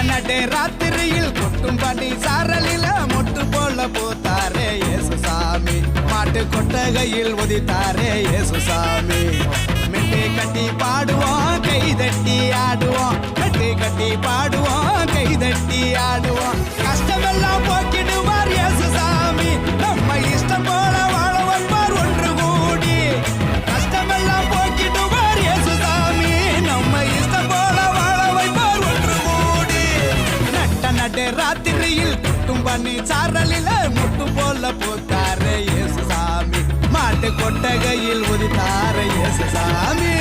நடு ராத்திரியில் கொட்டும் பனி சாரலில மொட்டு போல போத்தாரே இயேசுசாமி மாட்டு கொட்டகையில் உதித்தாரே இயேசுசாமி மெட்டு கட்டி பாடுவோம் கை தட்டி ஆடுவோம் மெட்டு கட்டி பாடுவோம் கை தட்டி ஆடுவோம் கஷ்டமெல்லாம் போக்கிடுவார் இயேசுசாமி நம்ம இஷ்டம் போல வாழ வைப்பார் ஒன்று கூடி கஷ்டமெல்லாம் போக்கிடுவார் இயேசுசாமி நம்ம இஷ்டம் போல வாழ வைப்பார் ஒன்று கூடி நடு ராத்திரியில் கொட்டும் பனி சாரலில முட்டு போல போத்தாரே இயேசுசாமி மாட்டு கொட்டகையில் உதித்தாரே இயேசுசாமி